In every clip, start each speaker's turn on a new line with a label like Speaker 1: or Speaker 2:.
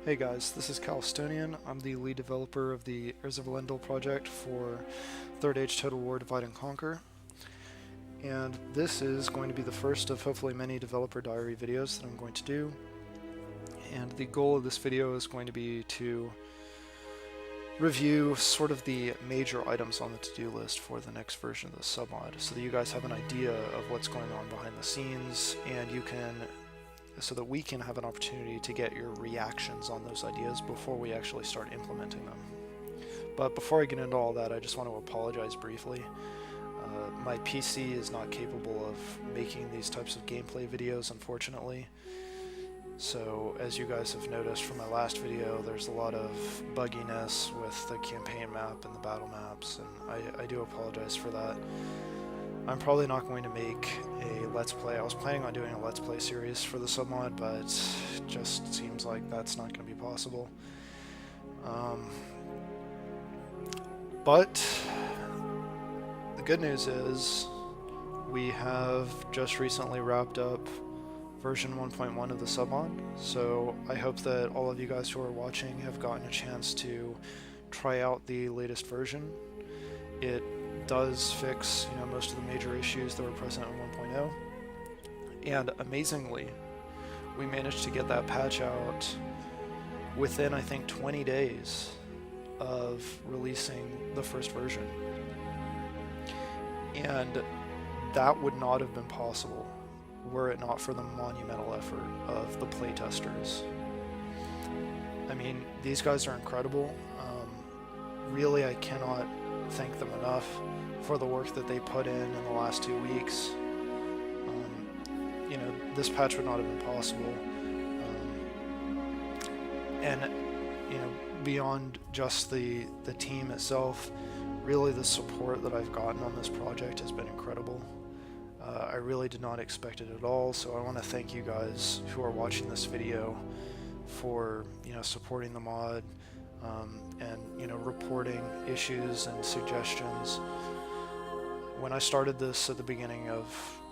Speaker 1: Hey guys, this is Calistonian. I'm the lead developer of the Heirs of Elendil project for Third Age Total War Divide and Conquer. And this is going to be the first of hopefully many developer diary videos that I'm going to do. And the goal of this video is going to be to review sort of the major items on the to-do list for the next version of the submod, so that you guys have an idea of what's going on behind the scenes, and so that we can have an opportunity to get your reactions on those ideas before we actually start implementing them. But before I get into all that, I just want to apologize briefly. My PC is not capable of making these types of gameplay videos, unfortunately. So, as you guys have noticed from my last video, there's a lot of bugginess with the campaign map and the battle maps, and I do apologize for that. I'm probably not going to make a Let's Play. I was planning on doing a Let's Play series for the submod, but it just seems like that's not going to be possible. But the good news is we have just recently wrapped up version 1.1 of the submod, so I hope that all of you guys who are watching have gotten a chance to try out the latest version. It does fix, most of the major issues that were present in 1.0, and amazingly, we managed to get that patch out within, I think, 20 days of releasing the first version. And that would not have been possible were it not for the monumental effort of the playtesters. I mean, these guys are incredible. Really, I cannot thank them enough for the work that they put in the last 2 weeks. This patch would not have been possible. And beyond just the team itself, really the support that I've gotten on this project has been incredible. I really did not expect it at all, so I want to thank you guys who are watching this video for supporting the mod, and reporting issues and suggestions. When I started this at the beginning of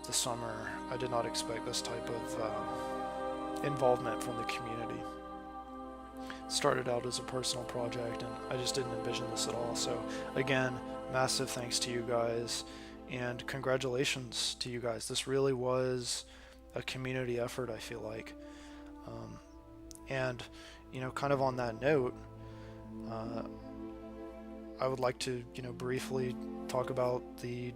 Speaker 1: the summer, I did not expect this type of involvement from the community. It started out as a personal project, and I just didn't envision this at all. So again, massive thanks to you guys, and congratulations to you guys. This really was a community effort, I feel like. And kind of on that note, I would like to briefly talk about the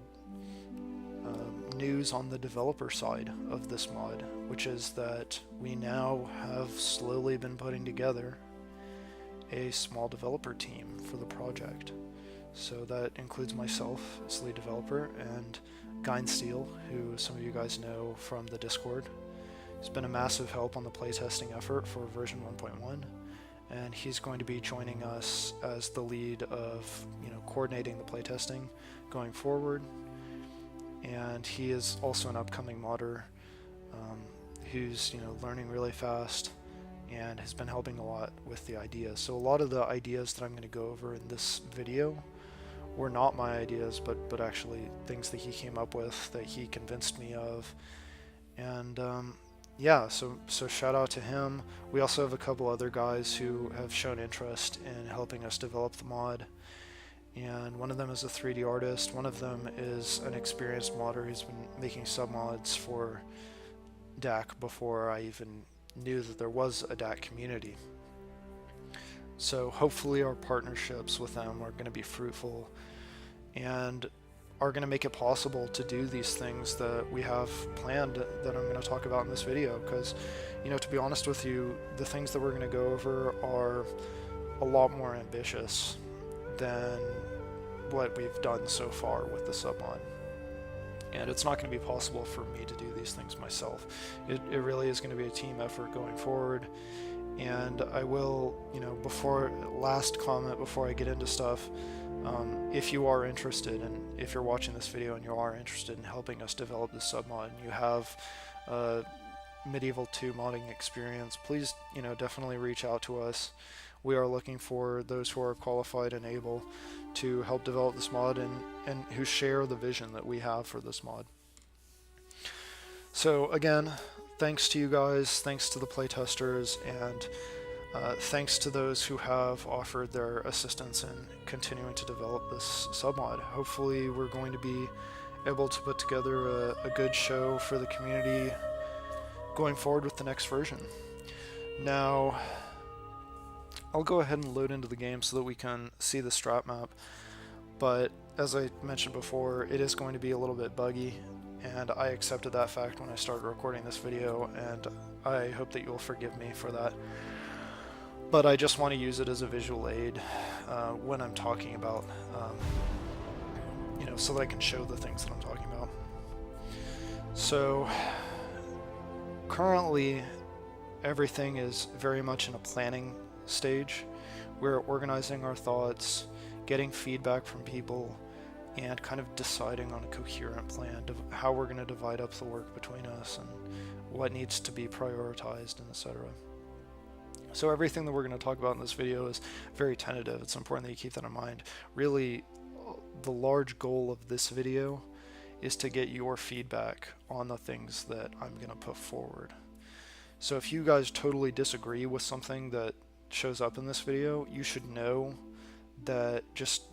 Speaker 1: news on the developer side of this mod, which is that we now have slowly been putting together a small developer team for the project. So that includes myself as lead developer, and Steel, who some of you guys know from the Discord. He's been a massive help on the playtesting effort for version 1.1, and he's going to be joining us as the lead of coordinating the playtesting going forward. And he is also an upcoming modder who's learning really fast and has been helping a lot with the ideas. So a lot of the ideas that I'm going to go over in this video were not my ideas, but actually things that he came up with, that he convinced me of. And yeah, so shout out to him. We also have a couple other guys who have shown interest in helping us develop the mod, and one of them is a 3D artist, one of them is an experienced modder. He's been making submods for DAC before I even knew that there was a DAC community. So hopefully our partnerships with them are going to be fruitful and are going to make it possible to do these things that we have planned that I'm going to talk about in this video. Because, to be honest with you, the things that we're going to go over are a lot more ambitious than what we've done so far with the submod. And it's not going to be possible for me to do these things myself. It really is going to be a team effort going forward. And I will, before I get into stuff, if you are interested, and if you're watching this video and you are interested in helping us develop this submod, and you have Medieval 2 modding experience, please definitely reach out to us. We are looking for those who are qualified and able to help develop this mod, and who share the vision that we have for this mod. So again, thanks to you guys, thanks to the playtesters, and Thanks to those who have offered their assistance in continuing to develop this submod. Hopefully we're going to be able to put together a good show for the community going forward with the next version. Now, I'll go ahead and load into the game so that we can see the strat map, but as I mentioned before, it is going to be a little bit buggy, and I accepted that fact when I started recording this video, and I hope that you'll forgive me for that. But I just want to use it as a visual aid when I'm talking about, so that I can show the things that I'm talking about. So, currently, everything is very much in a planning stage. We're organizing our thoughts, getting feedback from people, and kind of deciding on a coherent plan of how we're going to divide up the work between us and what needs to be prioritized, and etc. So everything that we're going to talk about in this video is very tentative. It's important that you keep that in mind. Really, the large goal of this video is to get your feedback on the things that I'm going to put forward. So if you guys totally disagree with something that shows up in this video, you should know that just,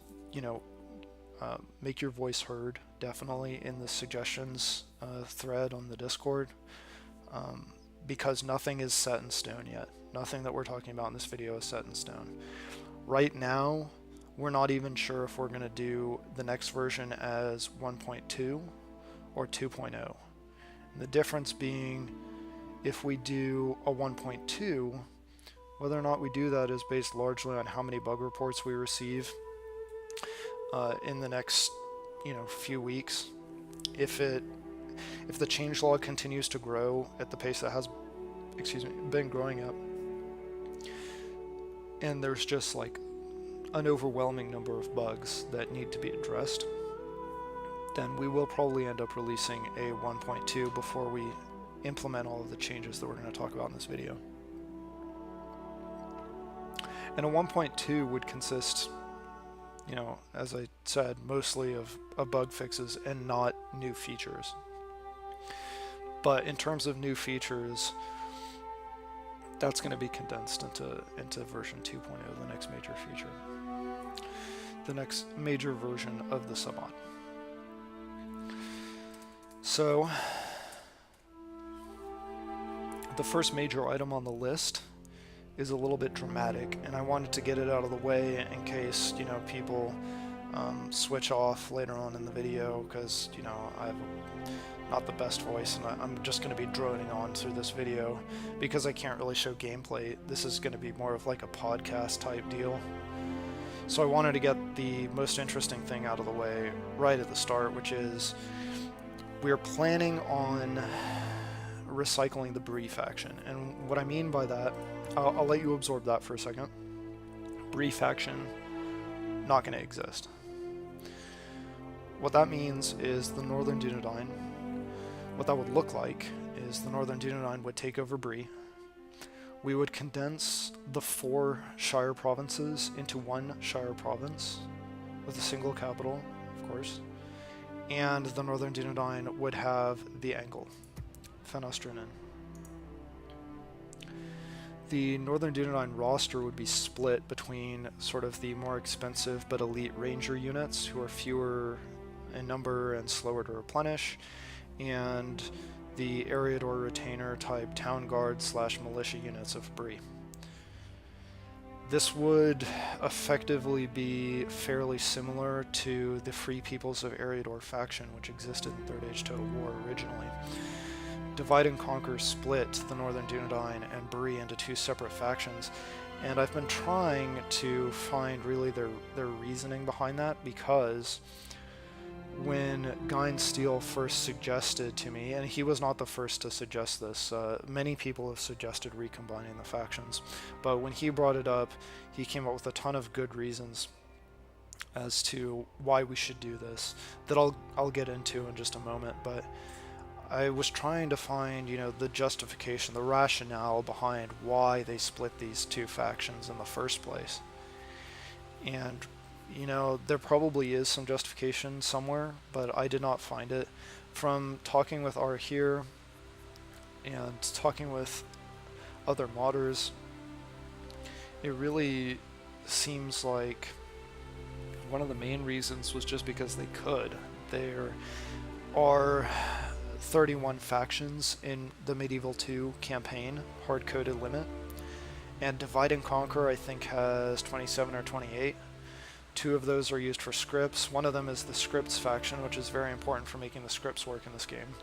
Speaker 1: make your voice heard, definitely, in the suggestions thread on the Discord, because nothing is set in stone yet. Nothing that we're talking about in this video is set in stone. Right now, we're not even sure if we're going to do the next version as 1.2 or 2.0. And the difference being, if we do a 1.2, whether or not we do that is based largely on how many bug reports we receive in the next, few weeks. If the changelog continues to grow at the pace that has, been growing at, and there's just like an overwhelming number of bugs that need to be addressed, then we will probably end up releasing a 1.2 before we implement all of the changes that we're going to talk about in this video. And a 1.2 would consist, as I said, mostly of bug fixes and not new features. But in terms of new features, that's going to be condensed into version 2.0, the next major feature. The next major version of the submod. So, the first major item on the list is a little bit dramatic, and I wanted to get it out of the way in case, people switch off later on in the video, because, I have not the best voice, and I'm just going to be droning on through this video because I can't really show gameplay. This is going to be more of like a podcast type deal. So I wanted to get the most interesting thing out of the way right at the start, which is we're planning on recycling the Bree faction. And what I mean by that, I'll let you absorb that for a second. Bree faction, not going to exist. What that means is the Northern Dunedain, what that would look like is the Northern Dunedain would take over Bree. We would condense the 4 Shire provinces into 1 Shire province with a single capital, of course. And the Northern Dunedain would have the Angle, Fenestrinen. The Northern Dunedain roster would be split between sort of the more expensive but elite ranger units, who are fewer in number and slower to replenish, and the Eriador retainer type town guard / militia units of Bree. This would effectively be fairly similar to the Free Peoples of Eriador faction, which existed in Third Age Total War originally. Divide and Conquer split the Northern Dunedain and Bree into 2 separate factions, and I've been trying to find really their reasoning behind that, because when Gyn Steele first suggested to me, and he was not the first to suggest this, many people have suggested recombining the factions, but when he brought it up, he came up with a ton of good reasons as to why we should do this that I'll get into in just a moment. But I was trying to find, the justification, the rationale behind why they split these 2 factions in the first place. And there probably is some justification somewhere, but I did not find it. From talking with here and talking with other modders, it really seems like one of the main reasons was just because they could. There are 31 factions in the Medieval 2 campaign, hard-coded limit, and Divide and Conquer I think has 27 or 28. 2 of those are used for scripts. One of them is the scripts faction, which is very important for making the scripts work in this game.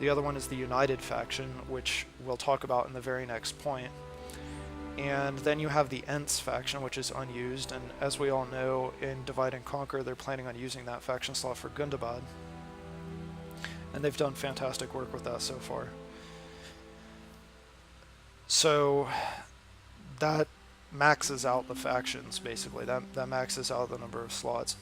Speaker 1: The other one is the United faction, which we'll talk about in the very next point. And then you have the Ents faction, which is unused, and as we all know, in Divide and Conquer, they're planning on using that faction slot for Gundabad. And they've done fantastic work with that so far. So that maxes out the factions, basically. That maxes out the number of slots.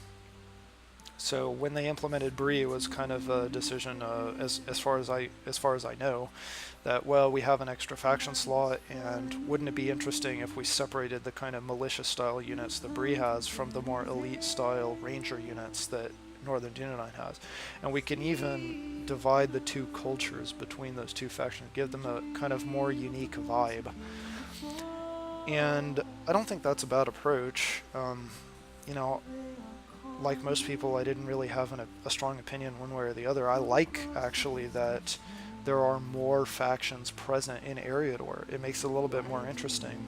Speaker 1: So when they implemented Bree, it was kind of a decision, as far as I know, that, well, we have an extra faction slot, and wouldn't it be interesting if we separated the kind of militia-style units that Bree has from the more elite-style ranger units that Northern Dunedain has, and we can even divide the 2 cultures between those 2 factions, give them a kind of more unique vibe. And I don't think that's a bad approach. You know, like most people, I didn't really have a strong opinion one way or the other. I like, actually, that there are more factions present in Eriador. It makes it a little bit more interesting,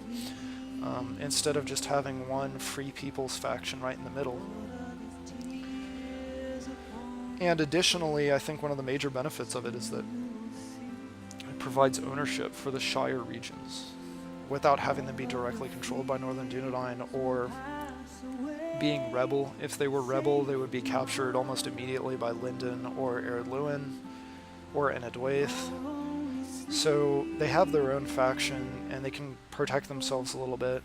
Speaker 1: instead of just having one Free People's faction right in the middle. And additionally, I think one of the major benefits of it is that it provides ownership for the Shire regions without having them be directly controlled by Northern Dunedain or being rebel. If they were rebel, they would be captured almost immediately by Lyndon or Ered Luin or Enedwaith. So they have their own faction and they can protect themselves a little bit.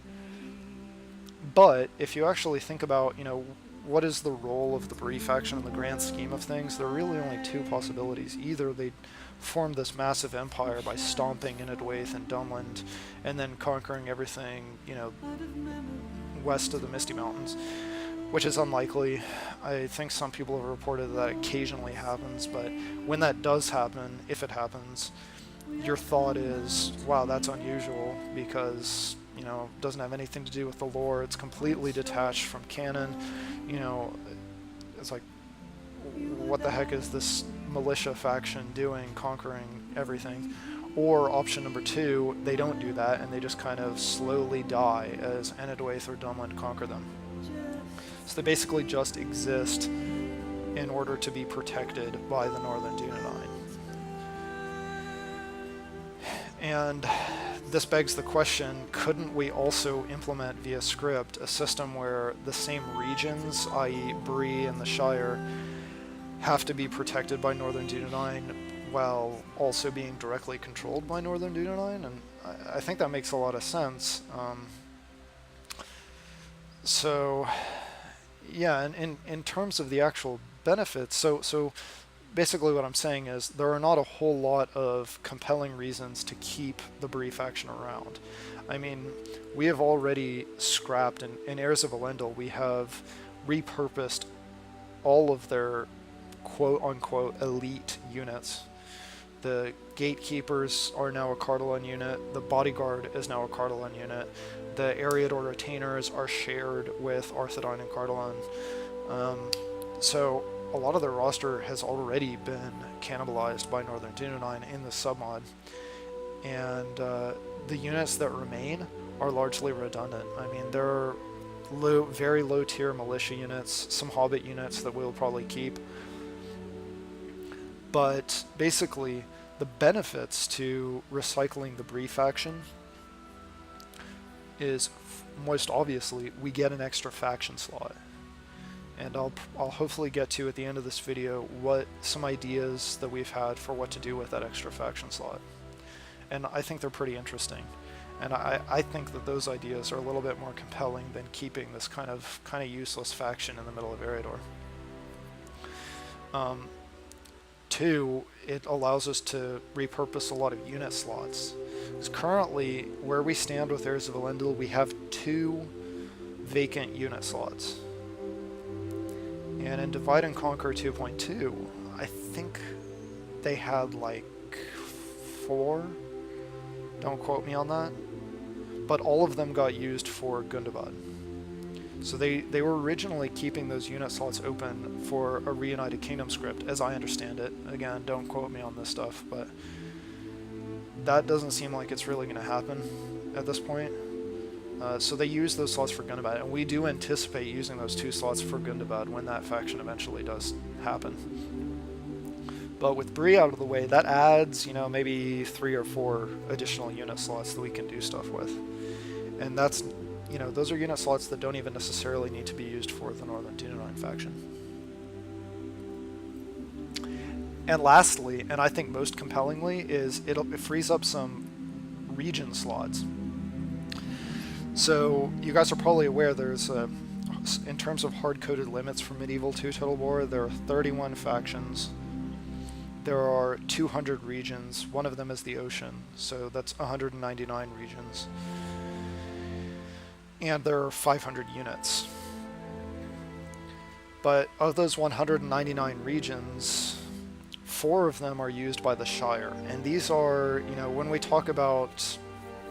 Speaker 1: But if you actually think about, you know, what is the role of the Bree faction in the grand scheme of things, there are really only 2 possibilities. Either they form this massive empire by stomping Enedwaith and Dunland and then conquering everything, you know, west of the Misty Mountains, which is unlikely. I think some people have reported that occasionally happens, but when that does happen, if it happens, your thought is, wow, that's unusual, because, you know, it doesn't have anything to do with the lore. It's completely detached from canon. You know, it's like, what the heck is this militia faction doing, conquering everything? Or option number 2, they don't do that, and they just kind of slowly die as Enedwaith or Dunland conquer them. So they basically just exist in order to be protected by the Northern Dunedain. And this begs the question, couldn't we also implement via script a system where the same regions, i.e. Bree and the Shire, have to be protected by Northern Dunedain while also being directly controlled by Northern Dunedain? And I think that makes a lot of sense. So yeah, and in terms of the actual benefits, so basically what I'm saying is there are not a whole lot of compelling reasons to keep the Bree faction around. I mean, we have already scrapped, in Heirs of Elendil, we have repurposed all of their quote-unquote elite units. The gatekeepers are now a Cardolan unit, the bodyguard is now a Cardolan unit, the Eriador retainers are shared with Arthedain and Cardolan. So a lot of their roster has already been cannibalized by Northern Dunedain in the submod, and the units that remain are largely redundant. I mean, there are very low tier militia units, some hobbit units that we'll probably keep, but basically the benefits to recycling the Bree faction is, most obviously, we get an extra faction slot. And I'll hopefully get to, at the end of this video, what some ideas that we've had for what to do with that extra faction slot. And I think they're pretty interesting. And I think that those ideas are a little bit more compelling than keeping this kind of useless faction in the middle of Eriador. 2, it allows us to repurpose a lot of unit slots. Because currently, where we stand with Heirs of Elendil, we have 2 vacant unit slots. And in Divide and Conquer 2.2, I think they had like 4. Don't quote me on that. but all of them got used for Gundabad. So they were originally keeping those unit slots open for a Reunited Kingdom script, as I understand it. Again, don't quote me on this stuff, but that doesn't seem like it's really going to happen at this point. So they use those slots for Gundabad, and we do anticipate using those 2 slots for Gundabad when that faction eventually does happen. But with Bree out of the way, that adds, you know, maybe 3 or 4 additional unit slots that we can do stuff with. And that's, you know, those are unit slots that don't even necessarily need to be used for the Northern Dunedain faction. And lastly, and I think most compellingly, is it frees up some region slots. So you guys are probably aware there's in terms of hard-coded limits for Medieval 2 Total War, there are 31 factions. There are 200 regions. One of them is the ocean, so that's 199 regions. And there are 500 units. But of those 199 regions, 4 of them are used by the Shire. And these are, you know, when we talk about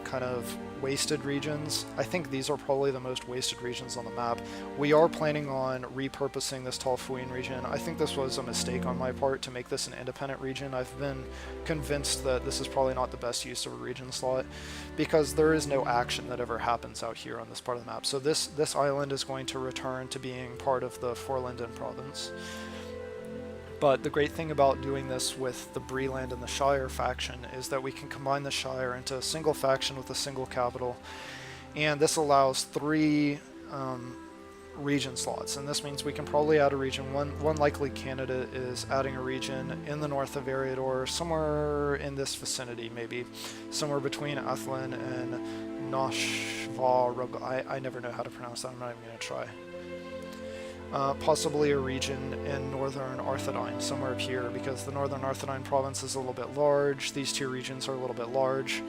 Speaker 1: kind of wasted regions, I think these are probably the most wasted regions on the map. We are planning on repurposing this Talfuin region. I think this was a mistake on my part to make this an independent region. I've been convinced that this is probably not the best use of a region slot because there is no action that ever happens out here on this part of the map. So this island is going to return to being part of the Forlinden province. But the great thing about doing this with the Breland and the Shire faction is that we can combine the Shire into a single faction with a single capital, and this allows 3 region slots, and this means we can probably add a region. One likely candidate is adding a region in the north of Eriador, somewhere in this vicinity, maybe somewhere between Athlin and Noshva. I never know how to pronounce that. I'm not even going to try. Possibly a region in northern Arthedain, somewhere up here, because the northern Arthedain province is a little bit large. These 2 regions are a little bit large.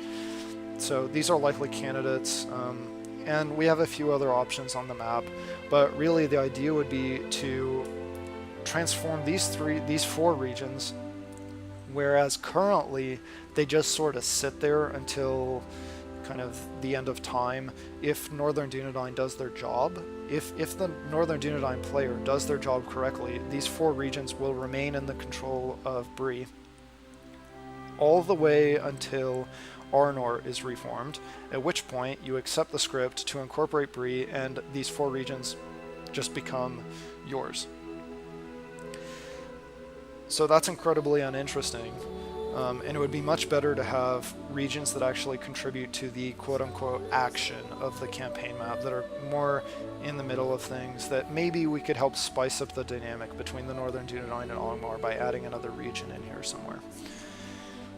Speaker 1: So these are likely candidates. And we have a few other options on the map, but really the idea would be to transform these 4 regions, whereas currently they just sort of sit there until kind of the end of time. If Northern Dunedain does their job, if the Northern Dunedain player does their job correctly, these 4 regions will remain in the control of Bree all the way until Arnor is reformed, at which point you accept the script to incorporate Bree and these 4 regions just become yours. So that's incredibly uninteresting. And it would be much better to have regions that actually contribute to the quote-unquote action of the campaign map, that are more in the middle of things, that maybe we could help spice up the dynamic between the Northern Dunedain and Angmar by adding another region in here somewhere.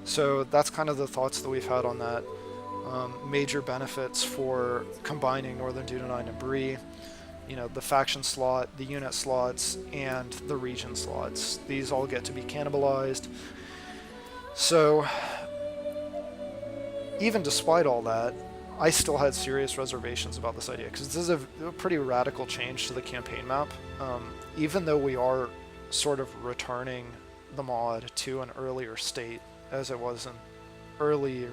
Speaker 1: So that's kind of the thoughts that we've had on that. Major benefits for combining Northern Dunedain and Bree. You know, the faction slot, the unit slots, and the region slots. These all get to be cannibalized. So, even despite all that, I still had serious reservations about this idea, because this is a pretty radical change to the campaign map. Even though we are sort of returning the mod to an earlier state, as it was in early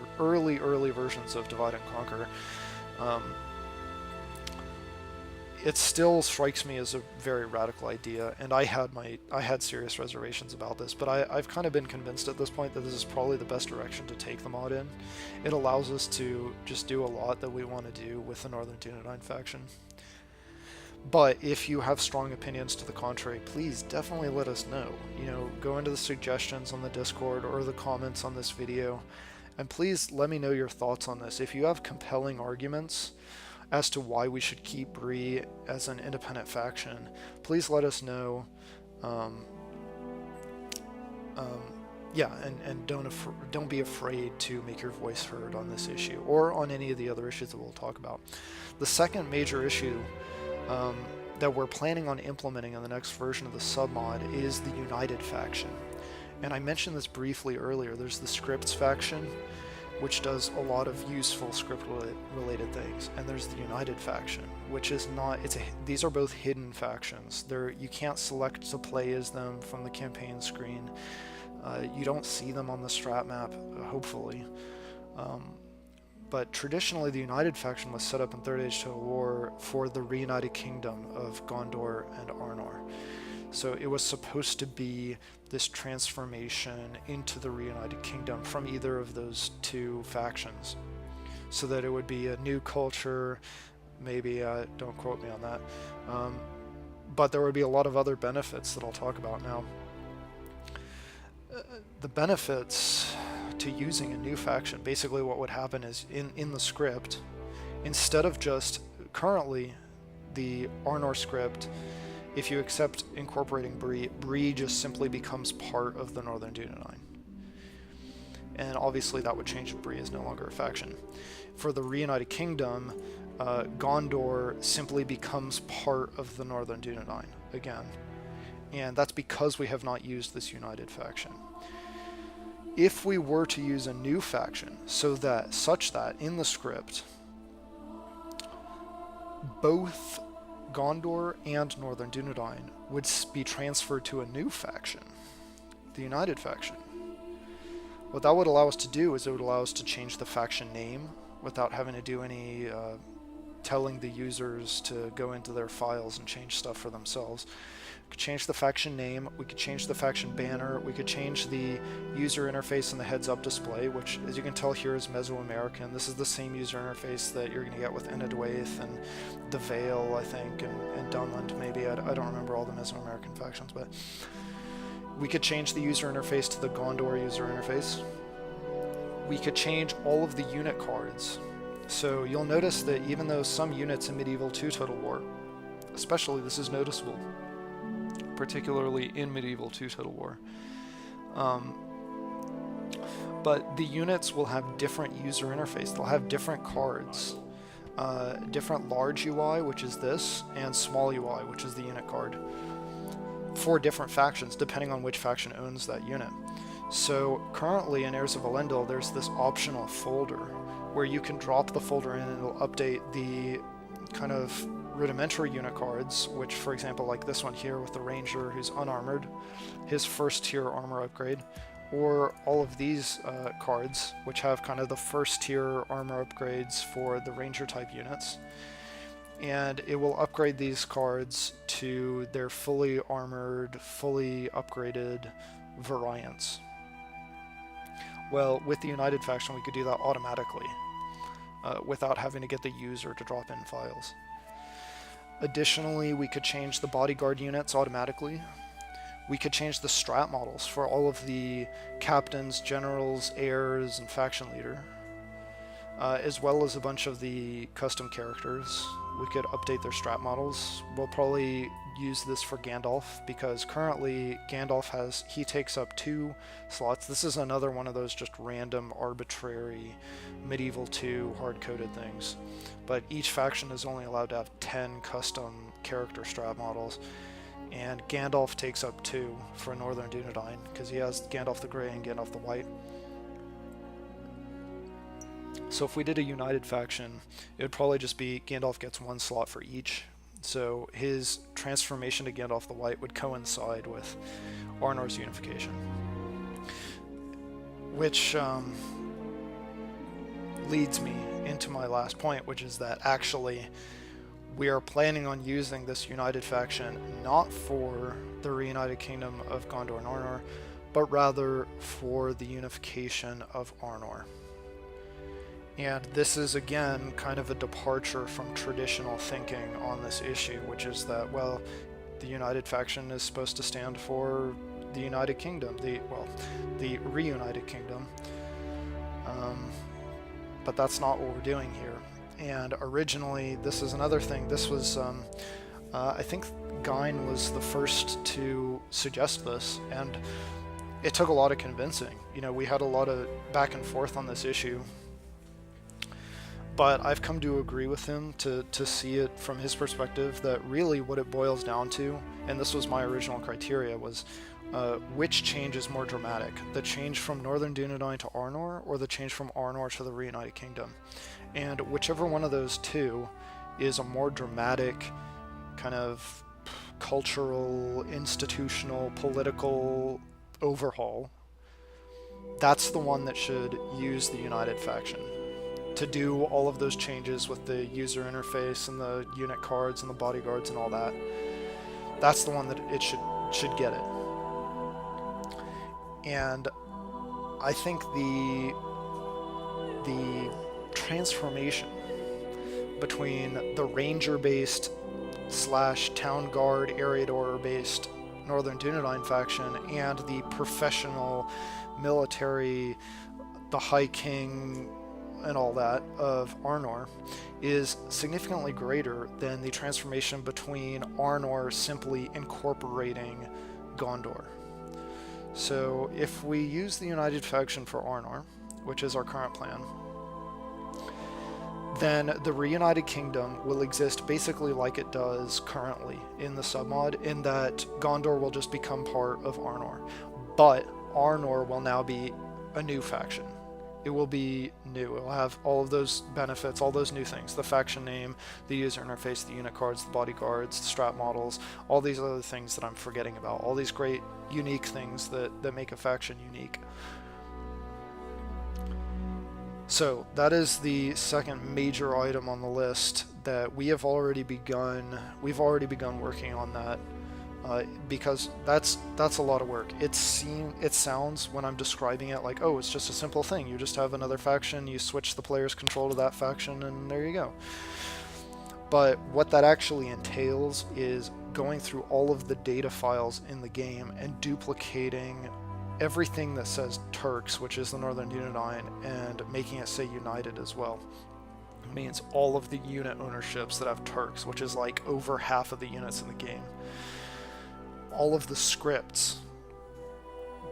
Speaker 1: versions of Divide and Conquer, it still strikes me as a very radical idea, and I had serious reservations about this, but I've kind of been convinced at this point that this is probably the best direction to take the mod in. It allows us to just do a lot that we want to do with the Northern Dunedain faction. But if you have strong opinions to the contrary, please definitely let us know. You know, go into the suggestions on the Discord or the comments on this video, and please let me know your thoughts on this. If you have compelling arguments as to why we should keep Bree as an independent faction, please let us know. Yeah, and don't be afraid to make your voice heard on this issue, or on any of the other issues that we'll talk about. The second major issue that we're planning on implementing in the next version of the submod is the United faction. And I mentioned this briefly earlier. There's the Scripts faction, which does a lot of useful script-related things, and there's the United faction, which is not. These are both hidden factions. You can't select to play as them from the campaign screen. You don't see them on the strat map, hopefully. but traditionally the United faction was set up in Third Age Total War for the reunited kingdom of Gondor and Arnor. So it was supposed to be this transformation into the reunited kingdom from either of those two factions, so that it would be a new culture. Maybe, don't quote me on that, but there would be a lot of other benefits that I'll talk about now. The benefits to using a new faction, basically what would happen is in the script, instead of just currently the Arnor script, if you accept incorporating Bree just simply becomes part of the Northern Dunedain. And obviously that would change if Bree is no longer a faction. For the Reunited Kingdom, Gondor simply becomes part of the Northern Dunedain again. And that's because we have not used this united faction. If we were to use a new faction, such that in the script, both Gondor and Northern Dunedain would be transferred to a new faction, the United faction. What that would allow us to do is it would allow us to change the faction name without having to do any telling the users to go into their files and change stuff for themselves. We could change the faction name, we could change the faction banner, we could change the user interface and the heads-up display, which, as you can tell here, is Mesoamerican. This is the same user interface that you're going to get with Enedwaith and the Vale, I think, and Dunland, maybe. I don't remember all the Mesoamerican factions, but we could change the user interface to the Gondor user interface. We could change all of the unit cards. So you'll notice that even though some units in Medieval 2 Total War, especially this is noticeable, particularly in Medieval 2 Total War, but the units will have different user interface. They'll have different cards, different large UI, which is this, and small UI, which is the unit card, for different factions, depending on which faction owns that unit. So currently in Heirs of Elendil, there's this optional folder where you can drop the folder in and it'll update the kind of rudimentary unit cards, which, for example, like this one here with the Ranger who's unarmored, his first tier armor upgrade, or all of these cards, which have kind of the first tier armor upgrades for the Ranger type units. And it will upgrade these cards to their fully armored, fully upgraded variants. Well, with the United faction, we could do that automatically, without having to get the user to drop in files. Additionally, we could change the bodyguard units automatically. We could change the strat models for all of the captains, generals, heirs, and faction leader, as well as a bunch of the custom characters. We could update their strat models. We'll probably use this for Gandalf, because currently Gandalf takes up 2 slots. This is another one of those just random, arbitrary Medieval 2 hard-coded things. But each faction is only allowed to have 10 custom character strat models, and Gandalf takes up 2 for Northern Dunedain, because he has Gandalf the Grey and Gandalf the White. So if we did a united faction, it would probably just be Gandalf gets 1 slot for each. So his transformation to Gandalf the White would coincide with Arnor's unification. Which leads me into my last point, which is that actually we are planning on using this united faction not for the reunited kingdom of Gondor and Arnor, but rather for the unification of Arnor. And this is, again, kind of a departure from traditional thinking on this issue, which is that, well, the United faction is supposed to stand for the United Kingdom, the reunited kingdom. But that's not what we're doing here. And originally, this is another thing. This was, I think Gein was the first to suggest this, and it took a lot of convincing. You know, we had a lot of back and forth on this issue. But I've come to agree with him to see it from his perspective, that really what it boils down to, and this was my original criteria, was which change is more dramatic? The change from Northern Dunedain to Arnor, or the change from Arnor to the Reunited Kingdom? And whichever one of those two is a more dramatic kind of cultural, institutional, political overhaul, that's the one that should use the United faction. to do all of those changes with the user interface and the unit cards and the bodyguards and all that. That's the one that it should get it. And I think the transformation between the ranger-based / town guard Eriador-based Northern Dunedain faction and the professional military, the High King and all that of Arnor is significantly greater than the transformation between Arnor simply incorporating Gondor. So if we use the United Faction for Arnor, which is our current plan, then the Reunited Kingdom will exist basically like it does currently in the submod, in that Gondor will just become part of Arnor. But Arnor will now be a new faction. It will be new. It will have all of those benefits, all those new things. The faction name, the user interface, the unit cards, the bodyguards, the strat models, all these other things that I'm forgetting about. All these great, unique things that make a faction unique. So that is the second major item on the list that we have already begun. We've already begun working on that. Because that's a lot of work. It sounds, when I'm describing it, like, oh, it's just a simple thing. You just have another faction, you switch the player's control to that faction, and there you go. But what that actually entails is going through all of the data files in the game and duplicating everything that says Turks, which is the Northern Dunedain, and making it say United as well. It means all of the unit ownerships that have Turks, which is like over half of the units in the game. All of the scripts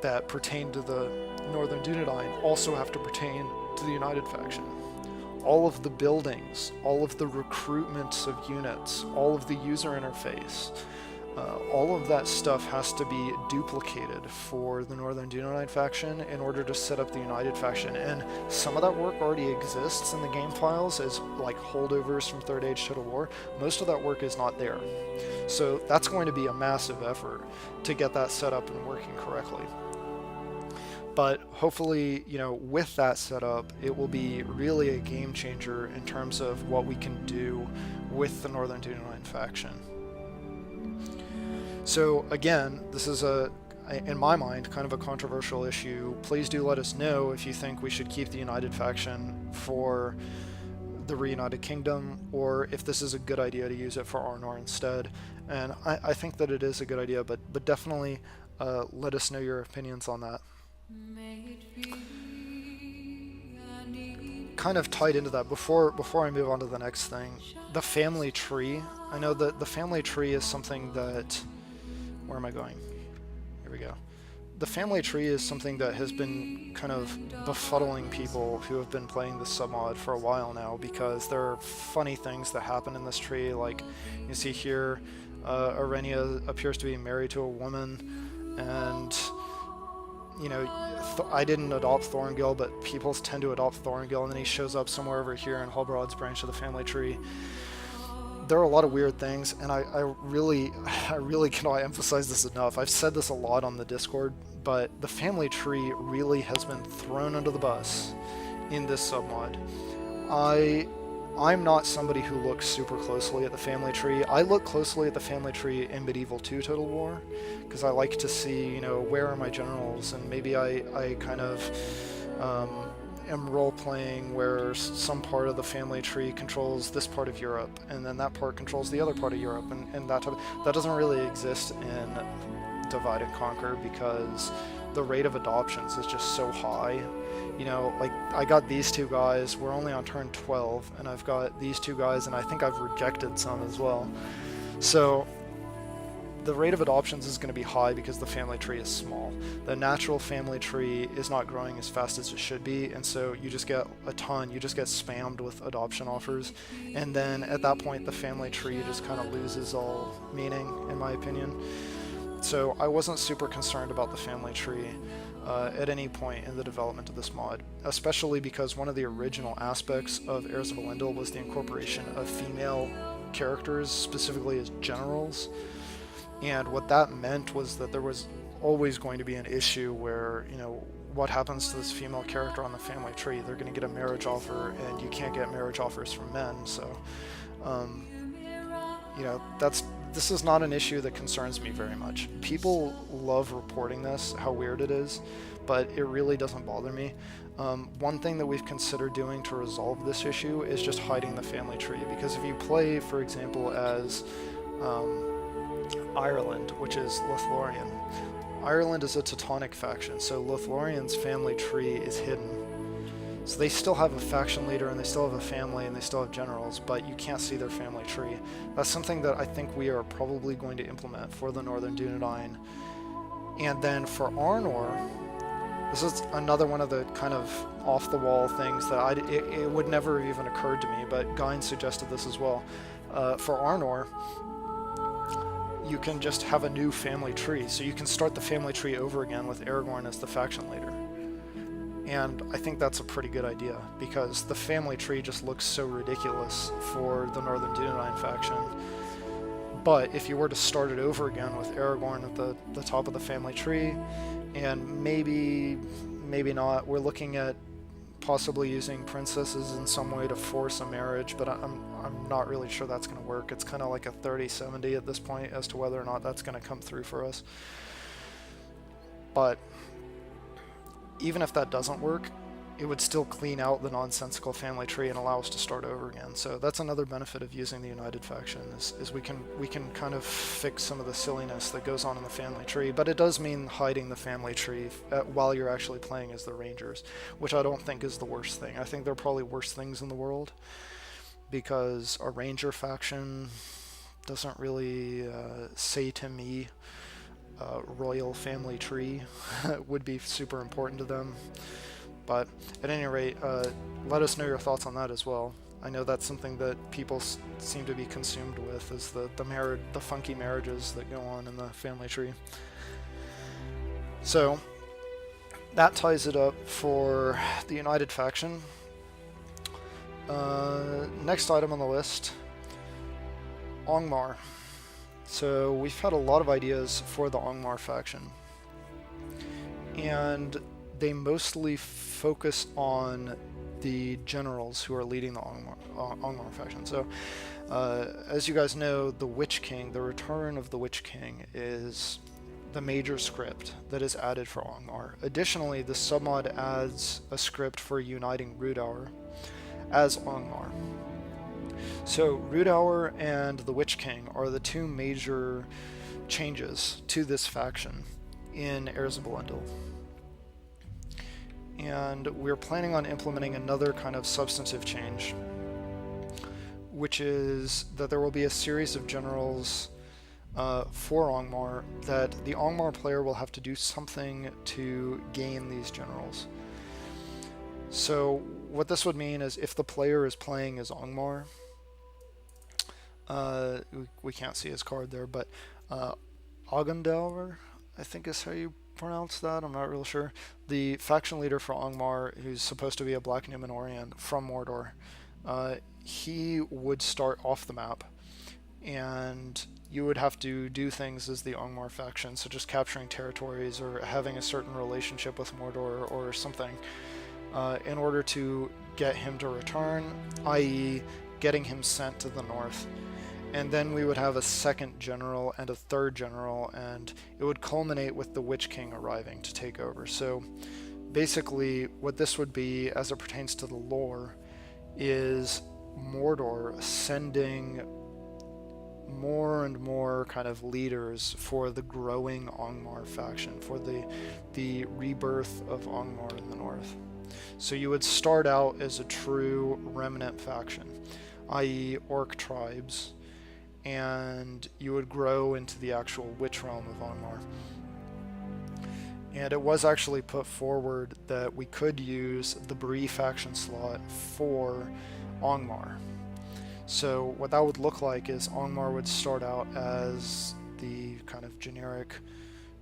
Speaker 1: that pertain to the Northern Dunedain also have to pertain to the United Faction. All of the buildings, all of the recruitments of units, all of the user interface, all of that stuff has to be duplicated for the Northern Dunedain faction in order to set up the United faction. And some of that work already exists in the game files as like holdovers from Third Age Total War. Most of that work is not there. So that's going to be a massive effort to get that set up and working correctly. But hopefully, with that set up, it will be really a game changer in terms of what we can do with the Northern Dunedain faction. So again, this is in my mind, kind of a controversial issue. Please do let us know if you think we should keep the United faction for the Reunited Kingdom, or if this is a good idea to use it for Arnor instead. And I think that it is a good idea, but definitely let us know your opinions on that. Kind of tied into that, before I move on to the next thing, the family tree. I know that the family tree is something that... Where am I going? Here we go. The family tree is something that has been kind of befuddling people who have been playing this submod for a while now, because there are funny things that happen in this tree. Like you see here, Arenia appears to be married to a woman, and I didn't adopt Thorngil, but people tend to adopt Thorngil, and then he shows up somewhere over here in Halbrod's branch of the family tree. There are a lot of weird things, and I really cannot emphasize this enough. I've said this a lot on the Discord, but the family tree really has been thrown under the bus in this submod. I'm not somebody who looks super closely at the family tree. I look closely at the family tree in Medieval 2 Total War, because I like to see, where are my generals, and maybe I kind of am role-playing where some part of the family tree controls this part of Europe, and then that part controls the other part of Europe, and that doesn't really exist in Divide and Conquer, because the rate of adoptions is just so high. Like, I got these two guys, we're only on turn 12, and I've got these two guys, and I think I've rejected some as well. So the rate of adoptions is going to be high because the family tree is small. The natural family tree is not growing as fast as it should be, and so you just get you just get spammed with adoption offers, and then at that point the family tree just kind of loses all meaning, in my opinion. So I wasn't super concerned about the family tree at any point in the development of this mod, especially because one of the original aspects of Heirs of Elendil was the incorporation of female characters, specifically as generals. And what that meant was that there was always going to be an issue where, what happens to this female character on the family tree? They're going to get a marriage offer, and you can't get marriage offers from men, so you know, this is not an issue that concerns me very much. People love reporting this, how weird it is, but it really doesn't bother me. One thing that we've considered doing to resolve this issue is just hiding the family tree, because if you play, for example, as Ireland, which is Lothlorien, Ireland is a Teutonic faction, so Lothlorien's family tree is hidden. So they still have a faction leader, and they still have a family, and they still have generals, but you can't see their family tree. That's something that I think we are probably going to implement for the Northern Dunedain. And then for Arnor, this is another one of the kind of off-the-wall things that it would never have even occurred to me, but Gyne suggested this as well. For Arnor, you can just have a new family tree, so you can start the family tree over again with Aragorn as the faction leader. And I think that's a pretty good idea, because the family tree just looks so ridiculous for the Northern Dunedain faction. But if you were to start it over again with Aragorn at the top of the family tree, and maybe not, we're looking at possibly using princesses in some way to force a marriage, but I'm not really sure that's going to work. It's kind of like a 30-70 at this point as to whether or not that's going to come through for us. But even if that doesn't work, it would still clean out the nonsensical family tree and allow us to start over again. So that's another benefit of using the United faction, is we can kind of fix some of the silliness that goes on in the family tree, but it does mean hiding the family tree while you're actually playing as the Rangers, which I don't think is the worst thing. I think there are probably worse things in the world, because a Ranger faction doesn't really say to me royal family tree would be super important to them. But at any rate, let us know your thoughts on that as well. I know that's something that people seem to be consumed with, is the funky marriages that go on in the family tree. So that ties it up for the United faction. Next item on the list, Angmar. So we've had a lot of ideas for the Angmar faction, and they mostly focus on the generals who are leading the Angmar faction. So as you guys know, the Witch King, the Return of the Witch King, is the major script that is added for Angmar. Additionally, the submod adds a script for uniting Rhudaur as Angmar. So Rhudaur and the Witch King are the two major changes to this faction in Heirs of Elendil. And we're planning on implementing another kind of substantive change, which is that there will be a series of generals for Angmar that the Angmar player will have to do something to gain these generals. So what this would mean is, if the player is playing as Angmar, we can't see his card there, but Agundalver, I think is how you pronounce that, I'm not real sure. The faction leader for Angmar, who's supposed to be a Black Numenorean from Mordor, he would start off the map, and you would have to do things as the Angmar faction, such as capturing territories or having a certain relationship with Mordor or something, in order to get him to return, i.e. getting him sent to the north. And then we would have a second general and a third general, and it would culminate with the Witch King arriving to take over. So basically what this would be, as it pertains to the lore, is Mordor sending more and more kind of leaders for the growing Angmar faction, for the rebirth of Angmar in the north. So you would start out as a true remnant faction, i.e. orc tribes, and you would grow into the actual witch realm of Angmar. And it was actually put forward that we could use the Bree faction slot for Angmar. So what that would look like is Angmar would start out as the kind of generic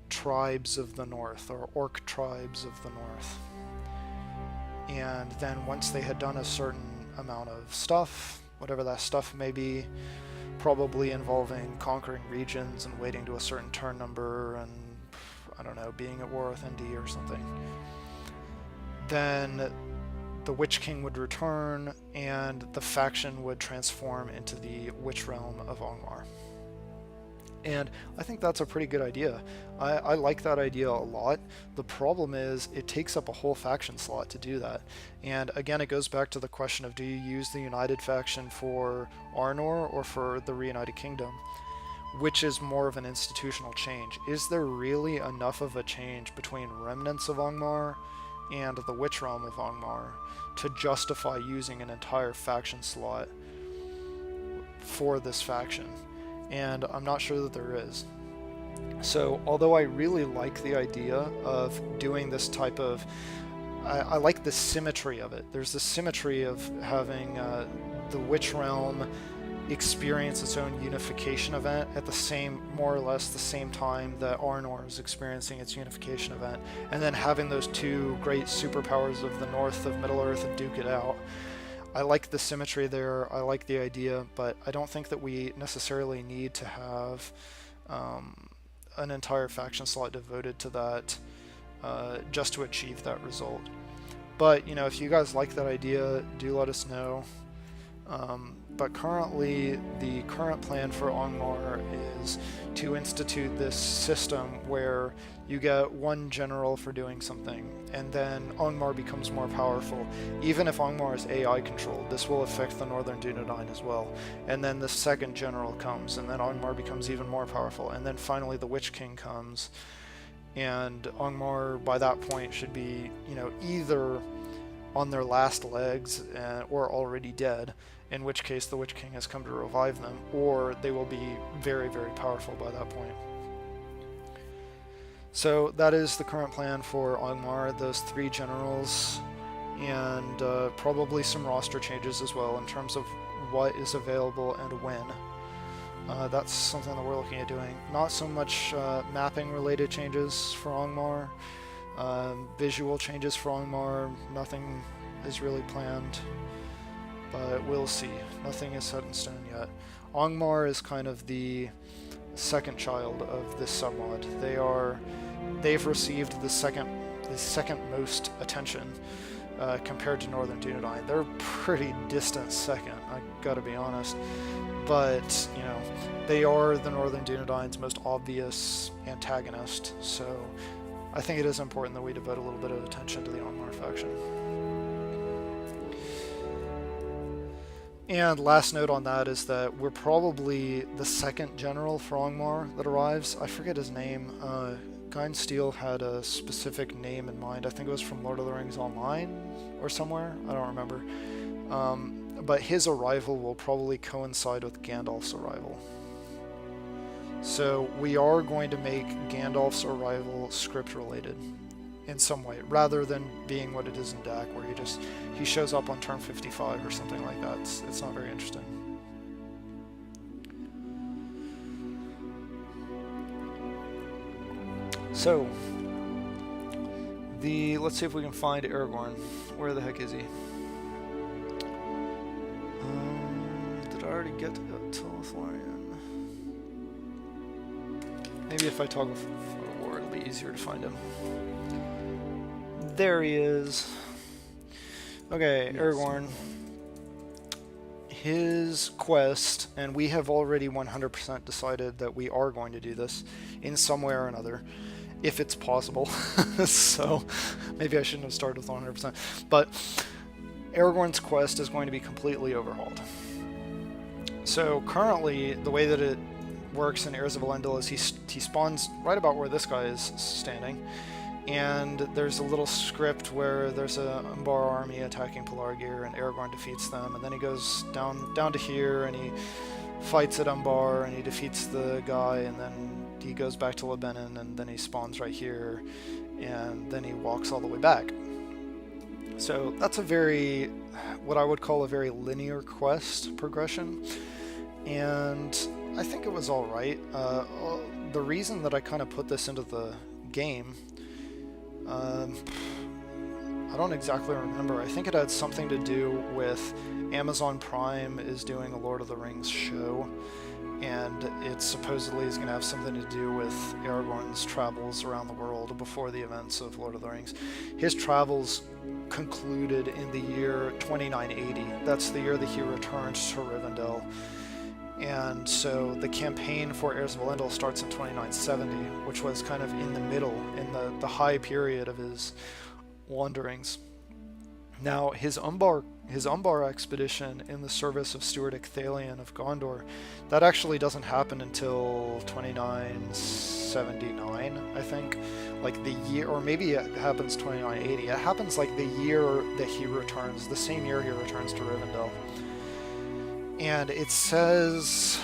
Speaker 1: tribes of the north, or orc tribes of the north. And then once they had done a certain amount of stuff, whatever that stuff may be, probably involving conquering regions and waiting to a certain turn number and, I don't know, being at war with ND or something. then the Witch King would return, and the faction would transform into the Witch Realm of Angmar. And I think that's a pretty good idea. I like that idea a lot. The problem is it takes up a whole faction slot to do that. And again, it goes back to the question of, do you use the United faction for Arnor or for the Reunited Kingdom? Which is more of an institutional change? Is there really enough of a change between remnants of Angmar and the Witch Realm of Angmar to justify using an entire faction slot for this faction? And I'm not sure that there is. So although I really like the idea of doing this type of, I like the symmetry of it. There's the symmetry of having the Witch Realm experience its own unification event at the same, more or less the same time that Arnor is experiencing its unification event, and then having those two great superpowers of the north of Middle-earth and duke it out. I like the symmetry there, I like the idea, but I don't think that we necessarily need to have an entire faction slot devoted to that just to achieve that result. But, you know, if you guys like that idea, do let us know. But currently, the current plan for Angmar is to institute this system where you get one general for doing something, and then Angmar becomes more powerful. Even if Angmar is AI controlled, this will affect the Northern Dunedain as well. And then the second general comes, and then Angmar becomes even more powerful. And then finally the Witch King comes, and Angmar by that point should be, you know, either on their last legs or already dead, in which case the Witch King has come to revive them, or they will be very, very powerful by that point. So that is the current plan for Angmar, those three generals, and probably some roster changes as well in terms of what is available and when. That's something that we're looking at doing. Not so much mapping related changes for Angmar, visual changes for Angmar, nothing is really planned. But we'll see. Nothing is set in stone yet. Angmar is kind of the second child of this submod. They've received the second most attention compared to Northern Dunedain. They're pretty distant second, I gotta be honest. But, you know, they are the Northern Dunedain's most obvious antagonist, so I think it is important that we devote a little bit of attention to the Angmar faction. And last note on that is that we're probably the second general for Angmar that arrives. I forget his name. Guy Steele had a specific name in mind. I think it was from Lord of the Rings Online or somewhere. I don't remember. But his arrival will probably coincide with Gandalf's arrival. So we are going to make Gandalf's arrival script related in some way, rather than being what it is in DAC, where he shows up on turn 55 or something like that. It's not very interesting. So, let's see if we can find Aragorn. Where the heck is he? Did I already get to Telethorian? Maybe if I toggle for war, it'll be easier to find him. There he is. Okay, yes. Aragorn. His quest, and we have already 100% decided that we are going to do this in some way or another, if it's possible. So maybe I shouldn't have started with 100%. But Aragorn's quest is going to be completely overhauled. So currently, the way that it works in Heirs of Elendil is he spawns right about where this guy is standing. And there's a little script where there's a Angmar army attacking Pelargir, and Aragorn defeats them, and then he goes down to here, and he fights at Angmar, and he defeats the guy, and then he goes back to Lebanon, and then he spawns right here, and then he walks all the way back. So that's what I would call a very linear quest progression, and I think it was alright. The reason that I kind of put this into the game, I don't exactly remember. I think it had something to do with Amazon Prime is doing a Lord of the Rings show, and it supposedly is going to have something to do with Aragorn's travels around the world before the events of Lord of the Rings. His travels concluded in the year 2980. That's the year that he returned to Rivendell. And so the campaign for Heirs of Elendil starts in 2970, which was kind of in the middle, in the high period of his wanderings. Now, his Umbar expedition in the service of Stuart Icthalion of Gondor, that actually doesn't happen until 2979, I think. Like the year, or maybe it happens 2980. It happens like the year that he returns, the same year he returns to Rivendell. And it says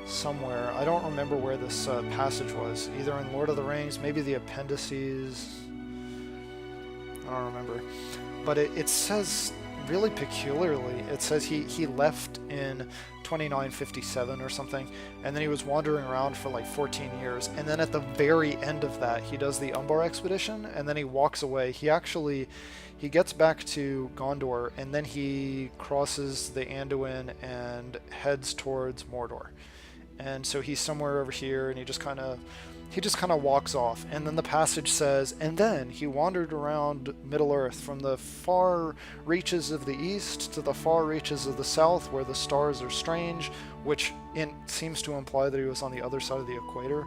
Speaker 1: somewhere, I don't remember where this passage was, either in Lord of the Rings, maybe the appendices, I don't remember. But it says really peculiarly, it says he left in 2957 or something, and then he was wandering around for like 14 years, and then at the very end of that he does the Umbar expedition, and then he walks away. He gets back to Gondor, and then he crosses the Anduin and heads towards Mordor. And so he's somewhere over here, and he just kind of walks off. And then the passage says, and then he wandered around Middle-earth from the far reaches of the east to the far reaches of the south, where the stars are strange, which seems to imply that he was on the other side of the equator.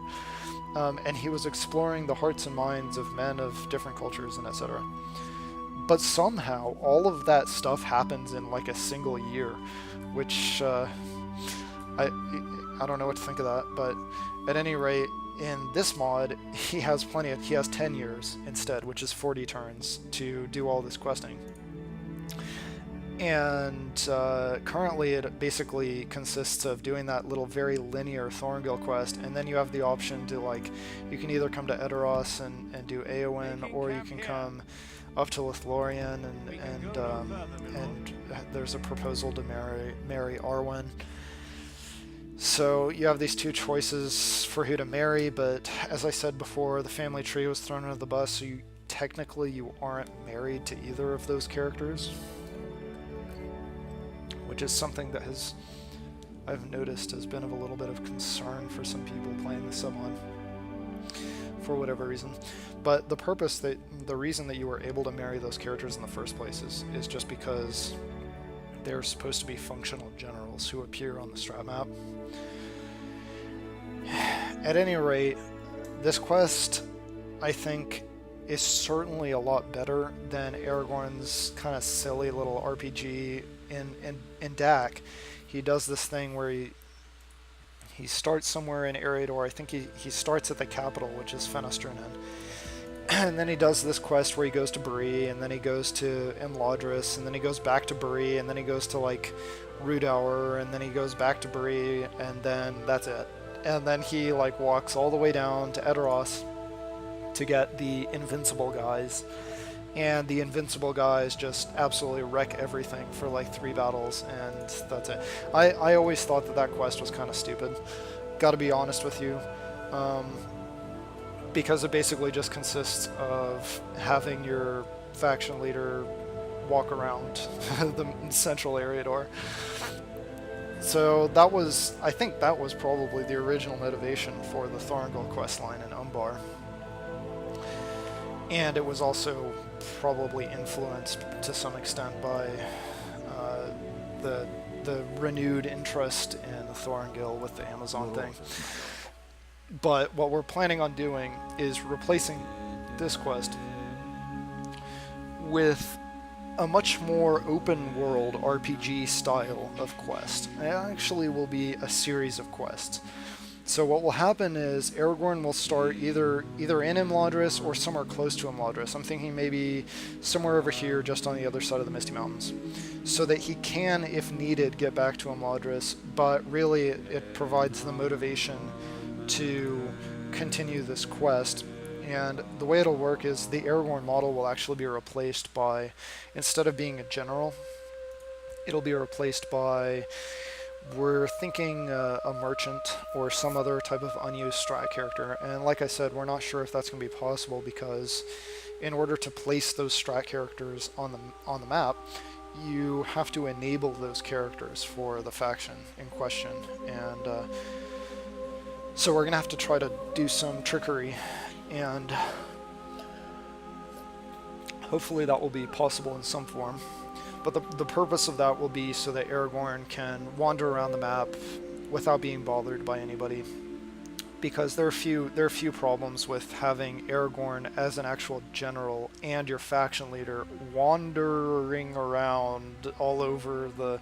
Speaker 1: And he was exploring the hearts and minds of men of different cultures and etc. But somehow all of that stuff happens in like a single year, which I don't know what to think of that. But at any rate, in this mod, he has 10 years instead, which is 40 turns to do all this questing. And currently it basically consists of doing that little very linear Thorngil quest, and then you have the option to, like, you can either come to Edoras and do Eowyn, or you can come up to Lothlorien and there's a proposal to marry Arwen. So you have these two choices for who to marry, but as I said before, the family tree was thrown under the bus, so technically you aren't married to either of those characters, which is something that I've noticed has been of a little bit of concern for some people playing the submod for whatever reason. But the reason that you were able to marry those characters in the first place is just because they're supposed to be functional generals who appear on the strat map. At any rate, this quest, I think, is certainly a lot better than Aragorn's kind of silly little RPG in DAC. He does this thing where he starts somewhere in Eriador. I think he starts at the capital, which is Fenestrinen. And then he does this quest where he goes to Bree, and then he goes to Imladris, and then he goes back to Bree, and then he goes to, like, Rudauer, and then he goes back to Bree, and then that's it. And then he, like, walks all the way down to Edoras to get the Invincible guys. And the Invincible guys just absolutely wreck everything for, like, 3 battles, and that's it. I always thought that quest was kind of stupid. Gotta be honest with you. Because it basically just consists of having your faction leader walk around the central Eriador. So I think that was probably the original motivation for the Thorngil questline in Umbar. And it was also probably influenced to some extent by the renewed interest in Thorngil with the Amazon thing. But what we're planning on doing is replacing this quest with a much more open world RPG style of quest. It actually will be a series of quests. So what will happen is Aragorn will start either in Imladris or somewhere close to Imladris. I'm thinking maybe somewhere over here just on the other side of the Misty Mountains, so that he can, if needed, get back to Imladris, but really it provides the motivation to continue this quest. And the way it'll work is the Aragorn model will actually be replaced by, instead of being a general, it'll be replaced by, we're thinking a merchant or some other type of unused strat character. And like I said, we're not sure if that's going to be possible because in order to place those strat characters on the map, you have to enable those characters for the faction in question, and so we're gonna have to try to do some trickery, and hopefully that will be possible in some form. But the purpose of that will be so that Aragorn can wander around the map without being bothered by anybody. Because there are a few problems with having Aragorn as an actual general and your faction leader wandering around all over the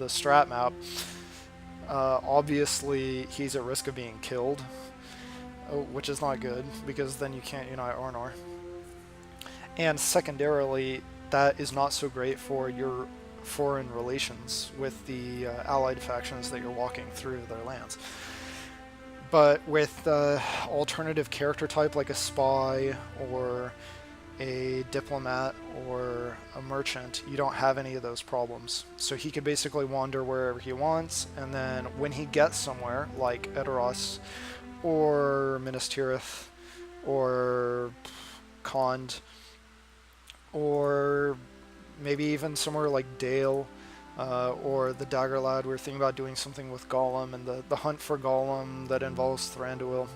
Speaker 1: strat map. Obviously, he's at risk of being killed, which is not good, because then you can't unite Arnor. And secondarily, that is not so great for your foreign relations with the allied factions that you're walking through their lands. But with alternative character type like a spy or a diplomat or a merchant, you don't have any of those problems. So he could basically wander wherever he wants, and then when he gets somewhere like Edoras or Minas Tirith or Khand, or maybe even somewhere like Dale, or the Daggerlad. We're thinking about doing something with Gollum and the hunt for Gollum that involves Thranduil.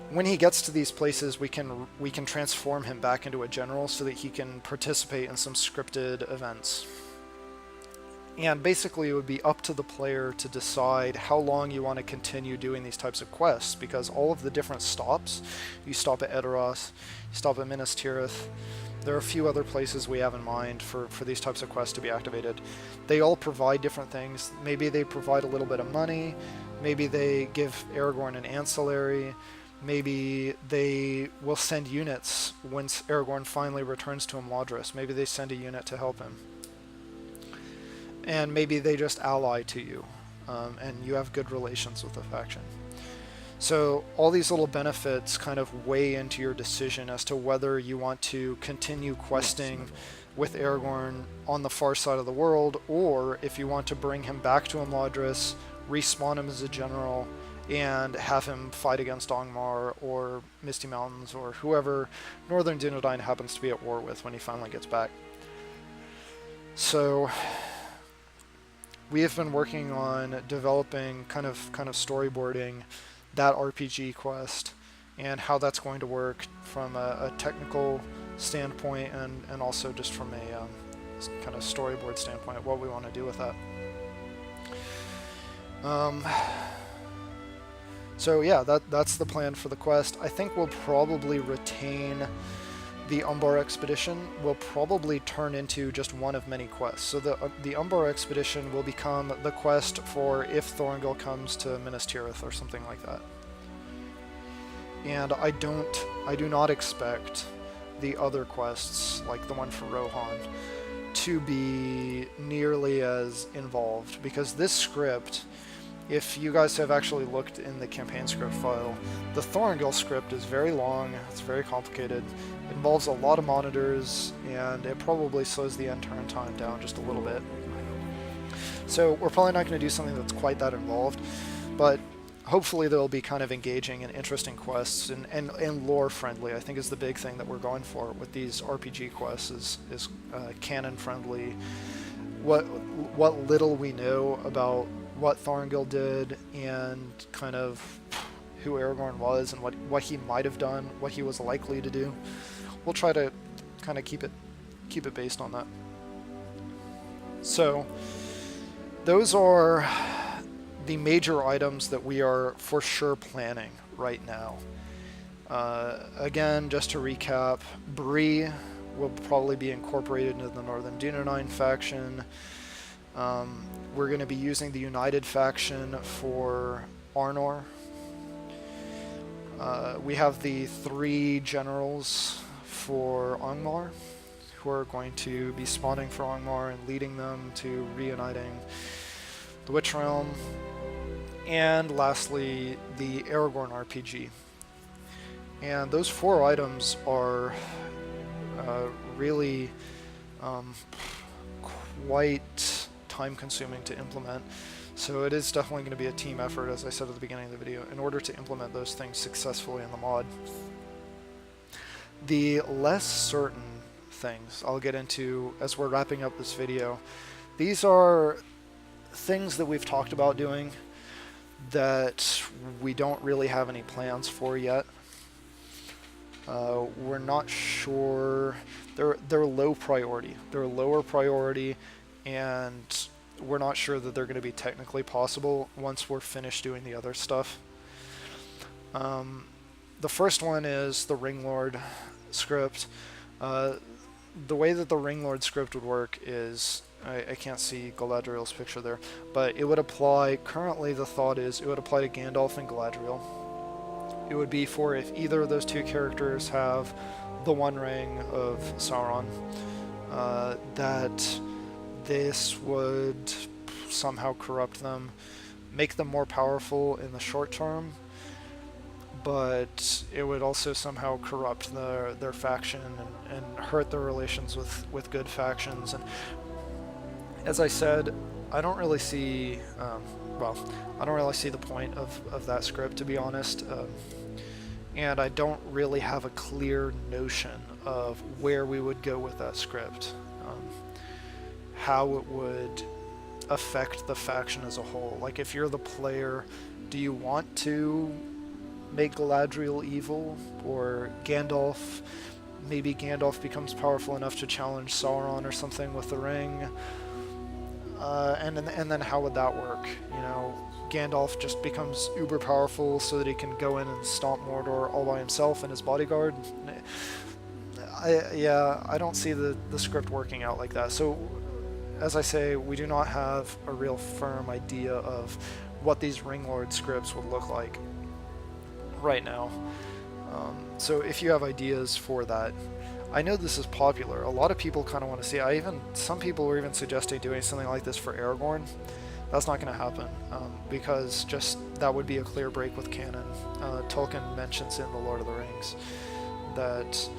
Speaker 1: When he gets to these places, we can transform him back into a general so that he can participate in some scripted events. And basically it would be up to the player to decide how long you want to continue doing these types of quests, because all of the different stops, you stop at Edoras, you stop at Minas Tirith, there are a few other places we have in mind for these types of quests to be activated. They all provide different things. Maybe they provide a little bit of money, maybe they give Aragorn an ancillary, maybe they will send units once Aragorn finally returns to Imladris. Maybe they send a unit to help him. And maybe they just ally to you, and you have good relations with the faction. So all these little benefits kind of weigh into your decision as to whether you want to continue questing with Aragorn on the far side of the world, or if you want to bring him back to Imladris, respawn him as a general, and have him fight against Angmar or Misty Mountains or whoever Northern Dunedain happens to be at war with when he finally gets back. So we have been working on developing, kind of storyboarding that RPG quest and how that's going to work from a technical standpoint, and also just from a kind of storyboard standpoint, what we want to do with that. So yeah, that's the plan for the quest. I think we'll probably retain the Umbar expedition. Will probably turn into just one of many quests. So the Umbar expedition will become the quest for if Thorongil comes to Minas Tirith or something like that. And I do not expect the other quests, like the one for Rohan, to be nearly as involved, because this script, if you guys have actually looked in the campaign script file, the Thorongil script is very long, it's very complicated, it involves a lot of monitors, and it probably slows the end turn time down just a little bit. So we're probably not going to do something that's quite that involved, but hopefully they'll be kind of engaging and interesting quests, and lore friendly, I think, is the big thing that we're going for with these RPG quests, is canon friendly. What little we know about what Thorongil did, and kind of who Aragorn was, and what he might have done, what he was likely to do. We'll try to kind of keep it based on that. So those are the major items that we are for sure planning right now. Again, just to recap, Bree will probably be incorporated into the Northern Dunedain faction. We're going to be using the United faction for Arnor. We have the 3 generals for Angmar, who are going to be spawning for Angmar and leading them to reuniting the Witch Realm. And lastly, the Aragorn RPG. And those 4 items are really quite time-consuming to implement. So it is definitely going to be a team effort, as I said at the beginning of the video, in order to implement those things successfully in the mod. The less certain things I'll get into as we're wrapping up this video. These are things that we've talked about doing that we don't really have any plans for yet. We're not sure. They're low priority. They're lower priority, and we're not sure that they're going to be technically possible once we're finished doing the other stuff. The first one is the Ringlord script. The way that the Ringlord script would work is, I can't see Galadriel's picture there, but it would apply, currently the thought is, it would apply to Gandalf and Galadriel. It would be for if either of those two characters have the One Ring of Sauron, that this would somehow corrupt them, make them more powerful in the short term, but it would also somehow corrupt their faction and hurt their relations with good factions. And as I said, I don't really see, I don't really see the point of that script, to be honest. And I don't really have a clear notion of where we would go with that script, how it would affect the faction as a whole. Like, if you're the player, do you want to make Galadriel evil, or Gandalf? Maybe Gandalf becomes powerful enough to challenge Sauron or something with the ring, and then how would that work? You know, Gandalf just becomes uber powerful so that he can go in and stomp Mordor all by himself and his bodyguard. I don't see the script working out like that. So, as I say, we do not have a real firm idea of what these Ringlord scripts would look like right now. So if you have ideas for that, I know this is popular. A lot of people kind of want to see. Some people were even suggesting doing something like this for Aragorn. That's not going to happen, because just that would be a clear break with canon. Tolkien mentions in The Lord of the Rings that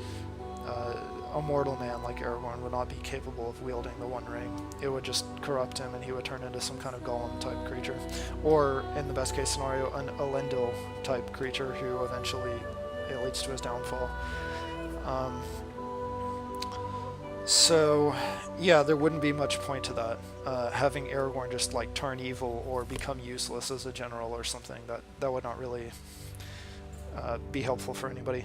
Speaker 1: a mortal man like Aragorn would not be capable of wielding the One Ring. It would just corrupt him and he would turn into some kind of golem type creature. Or, in the best case scenario, an Elendil type creature who eventually it leads to his downfall. So, yeah, there wouldn't be much point to that. Having Aragorn just like turn evil or become useless as a general or something, that would not really be helpful for anybody.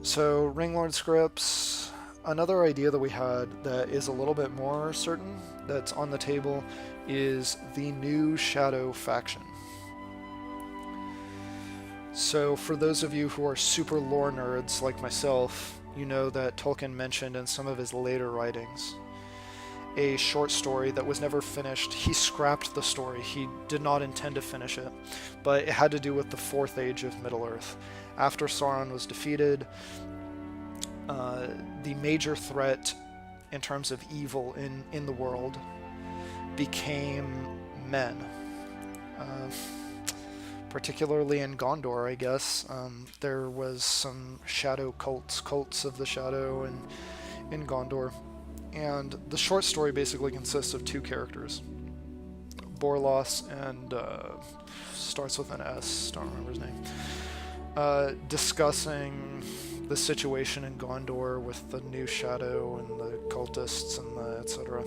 Speaker 1: So, Ringlord scripts. Another idea that we had that is a little bit more certain that's on the table is the new Shadow faction. So, for those of you who are super lore nerds like myself, you know that Tolkien mentioned in some of his later writings a short story that was never finished. He scrapped the story. He did not intend to finish it, but it had to do with the Fourth Age of Middle-earth. After Sauron was defeated, the major threat in terms of evil in the world became men. Particularly in Gondor, I guess. There was some shadow cults of the shadow in Gondor. And the short story basically consists of two characters. Borlos and starts with an S, don't remember his name. Discussing the situation in Gondor with the new shadow and the cultists and the etc.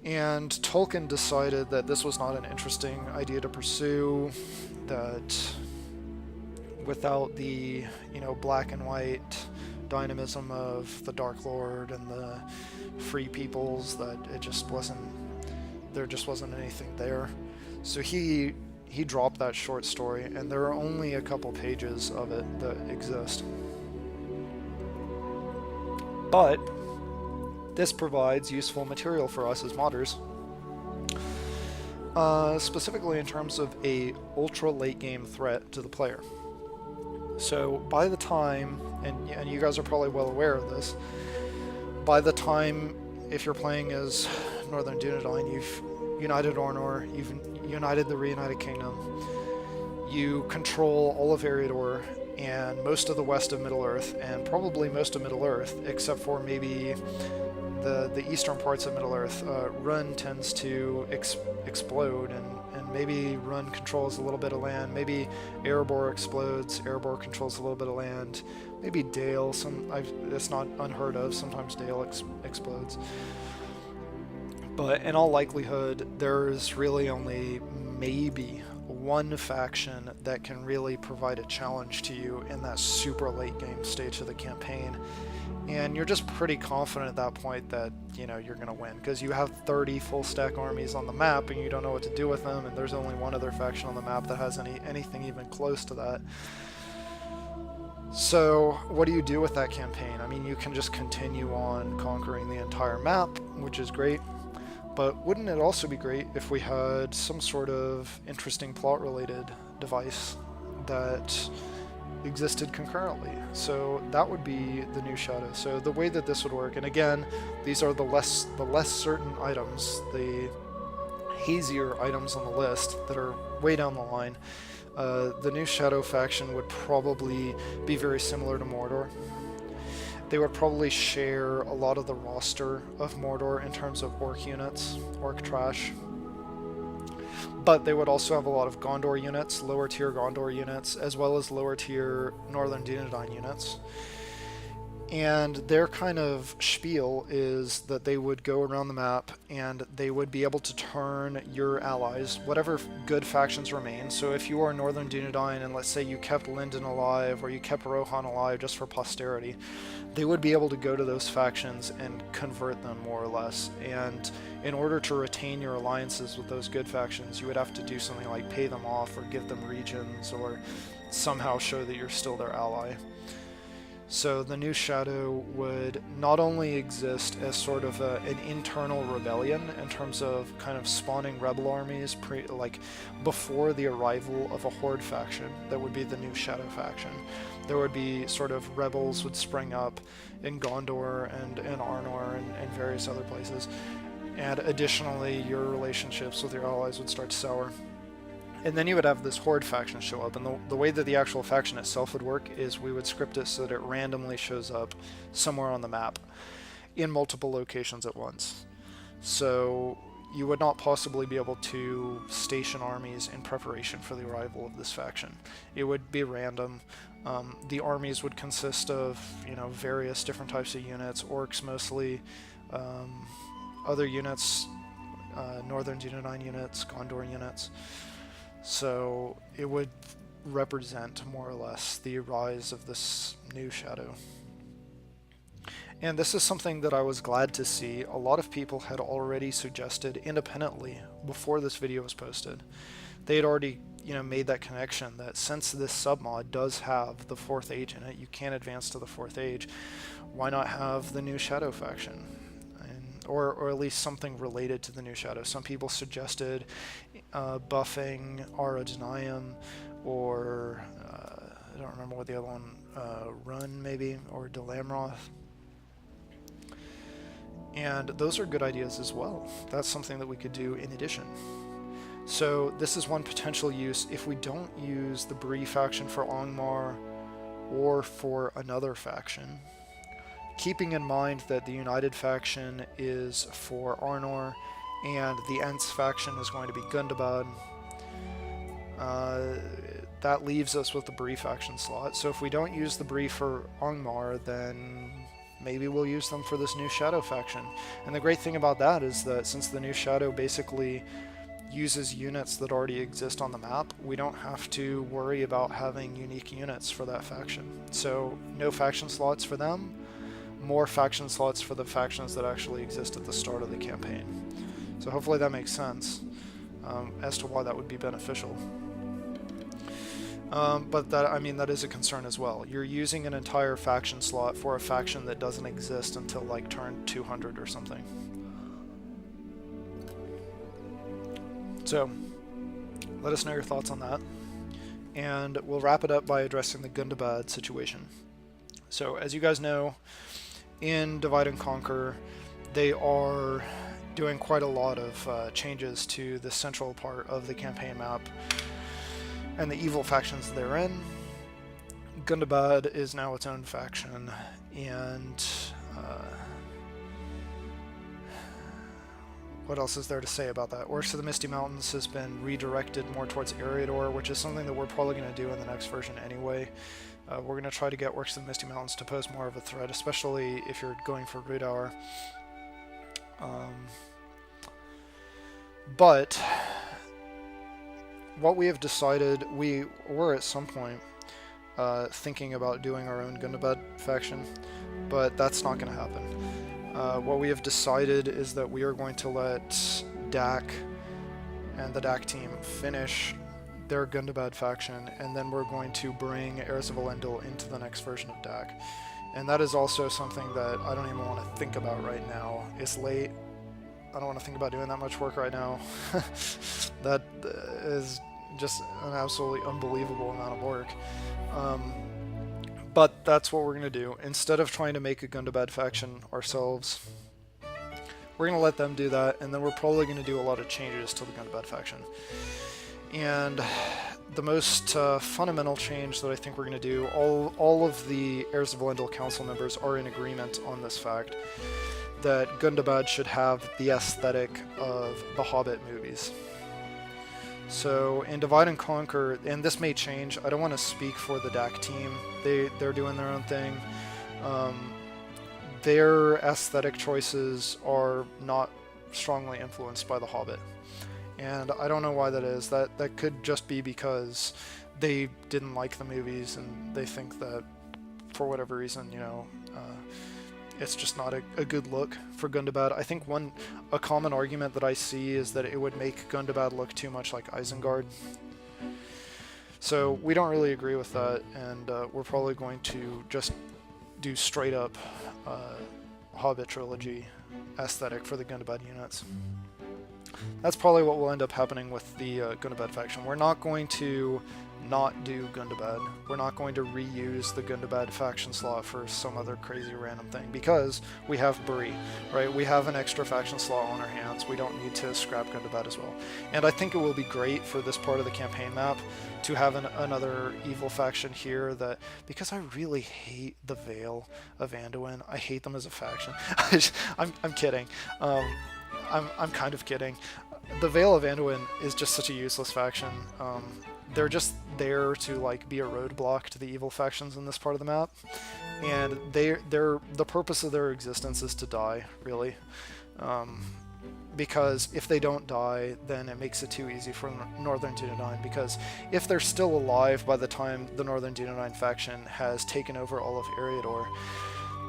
Speaker 1: And Tolkien decided that this was not an interesting idea to pursue, that without the, black and white dynamism of the Dark Lord and the free peoples, that there just wasn't anything there. So he dropped that short story, and there are only a couple pages of it that exist. But this provides useful material for us as modders, specifically in terms of a ultra late game threat to the player. So by the time, and you guys are probably well aware of this, by the time, if you're playing as Northern Dunedain, you've united Ornor, you've united the reunited kingdom, you control all of Eriador and most of the west of Middle-earth, and probably most of Middle-earth, except for maybe the eastern parts of Middle-earth, Run tends to explode, and maybe Run controls a little bit of land. Maybe Erebor explodes. Erebor controls a little bit of land. Maybe Dale. It's not unheard of. Sometimes Dale explodes. But in all likelihood, there's really only maybe one faction that can really provide a challenge to you in that super late game stage of the campaign. And you're just pretty confident at that point that, you know, you're going to win, because you have 30 full stack armies on the map and you don't know what to do with them, and there's only one other faction on the map that has anything even close to that. So what do you do with that campaign? I mean, you can just continue on conquering the entire map, which is great, but wouldn't it also be great if we had some sort of interesting plot related device that existed concurrently? So that would be the new Shadow. So the way that this would work, and again, these are the less certain items, the hazier items on the list that are way down the line. The new Shadow faction would probably be very similar to Mordor. They would probably share a lot of the roster of Mordor in terms of orc units, orc trash. But they would also have a lot of Gondor units, lower tier Gondor units, as well as lower tier Northern Dunedain units. And their kind of spiel is that they would go around the map and they would be able to turn your allies, whatever good factions remain. So if you are Northern Dunedain and let's say you kept Lindon alive or you kept Rohan alive just for posterity, they would be able to go to those factions and convert them more or less. And in order to retain your alliances with those good factions, you would have to do something like pay them off or give them regions or somehow show that you're still their ally. So the new Shadow would not only exist as sort of an internal rebellion in terms of kind of spawning rebel armies like before the arrival of a Horde faction that would be the new Shadow faction. There would be sort of rebels would spring up in Gondor and in Arnor and various other places. And additionally, your relationships with your allies would start to sour. And then you would have this Horde faction show up, and the way that the actual faction itself would work is we would script it so that it randomly shows up somewhere on the map in multiple locations at once. So you would not possibly be able to station armies in preparation for the arrival of this faction. It would be random. The armies would consist of, you know, various different types of units, orcs mostly, other units, Northern Dunedain units, Gondor units. So it would represent more or less the rise of this new Shadow. And this is something that I was glad to see. A lot of people had already suggested independently before this video was posted. They had already, you know, made that connection that since this submod does have the 4th age in it, you can advance to the 4th age, why not have the new Shadow faction? Or at least something related to the new Shadow. Some people suggested buffing Ara Denayim, or I don't remember what the other one, Run maybe, or Delamroth. And those are good ideas as well. That's something that we could do in addition. So this is one potential use if we don't use the Bree faction for Angmar or for another faction. Keeping in mind that the United faction is for Arnor and the Ents faction is going to be Gundabad, that leaves us with the Bree faction slot. So if we don't use the Bree for Angmar, then maybe we'll use them for this new Shadow faction. And the great thing about that is that since the new Shadow basically uses units that already exist on the map, we don't have to worry about having unique units for that faction. So no faction slots for them, more faction slots for the factions that actually exist at the start of the campaign. So hopefully that makes sense as to why that would be beneficial. But that, I mean, that is a concern as well. You're using an entire faction slot for a faction that doesn't exist until like turn 200 or something. So let us know your thoughts on that. And we'll wrap it up by addressing the Gundabad situation. So as you guys know, in Divide and Conquer, they are doing quite a lot of changes to the central part of the campaign map and the evil factions they're in. Gundabad is now its own faction, and what else is there to say about that? Orcs of the Misty Mountains has been redirected more towards Eriador, which is something that we're probably going to do in the next version anyway. We're going to try to get Orcs of the Misty Mountains to pose more of a threat, especially if you're going for Root Hour. But what we have decided, we were at some point thinking about doing our own Gundabad faction, but that's not going to happen. What we have decided is that we are going to let Dak and the Dak team finish their Gundabad faction, and then we're going to bring Heirs of Elendil into the next version of Dak. And that is also something that I don't even want to think about right now. It's late. I don't want to think about doing that much work right now. That is just an absolutely unbelievable amount of work. But that's what we're going to do. Instead of trying to make a Gundabad faction ourselves, we're going to let them do that, and then we're probably going to do a lot of changes to the Gundabad faction. And the most fundamental change that I think we're going to do, all of the Heirs of Elendil council members are in agreement on this fact, that Gundabad should have the aesthetic of the Hobbit movies. So in Divide and Conquer, and this may change, I don't want to speak for the Dak team, they're doing their own thing. Their aesthetic choices are not strongly influenced by the Hobbit. And I don't know why that is. That could just be because they didn't like the movies and they think that for whatever reason, you know, it's just not a good look for Gundabad. I think a common argument that I see is that it would make Gundabad look too much like Isengard. So we don't really agree with that, and we're probably going to just do straight up Hobbit trilogy aesthetic for the Gundabad units. That's probably what will end up happening with the Gundabad faction. We're not going to not do Gundabad. We're not going to reuse the Gundabad faction slot for some other crazy random thing, because we have Bree, right? We have an extra faction slot on our hands. We don't need to scrap Gundabad as well. And I think it will be great for this part of the campaign map to have another evil faction here, that, because I really hate the Vale of Anduin. I hate them as a faction. I'm kidding. I'm kind of kidding. The Vale of Anduin is just such a useless faction. They're just there to like be a roadblock to the evil factions in this part of the map, and the purpose of their existence is to die, really. Because if they don't die, then it makes it too easy for Northern Dunedain, because if they're still alive by the time the Northern Dunedain faction has taken over all of Eriador,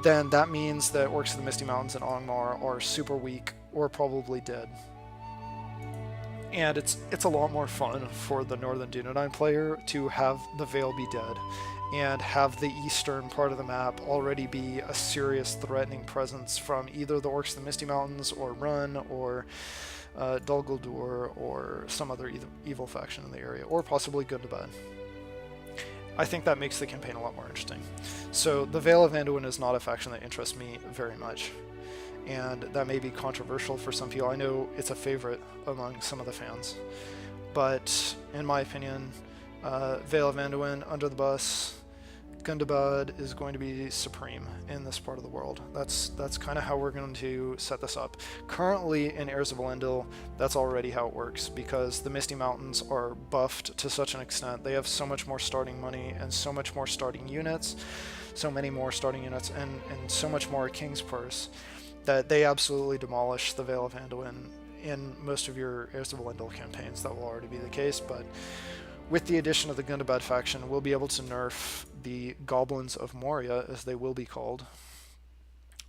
Speaker 1: then that means that Orcs of the Misty Mountains and Angmar are super weak or probably dead. And it's a lot more fun for the Northern Dunedain player to have the Vale be dead and have the eastern part of the map already be a serious threatening presence from either the Orcs of the Misty Mountains or Run or Dol Guldur or some other evil faction in the area, or possibly Gundabad. I think that makes the campaign a lot more interesting. So the Vale of Anduin is not a faction that interests me very much, and that may be controversial for some people. I know it's a favorite among some of the fans, but in my opinion, Vale of Anduin, under the bus. Gundabad is going to be supreme in this part of the world. That's kind of how we're going to set this up. Currently in Heirs of Elendil, that's already how it works, because the Misty Mountains are buffed to such an extent. They have so much more starting money and so much more starting units, so many more starting units, and so much more King's Purse, that they absolutely demolish the Vale of Anduin in most of your Heirs of Elendil campaigns. That will already be the case, but with the addition of the Gundabad faction, we'll be able to nerf the Goblins of Moria, as they will be called.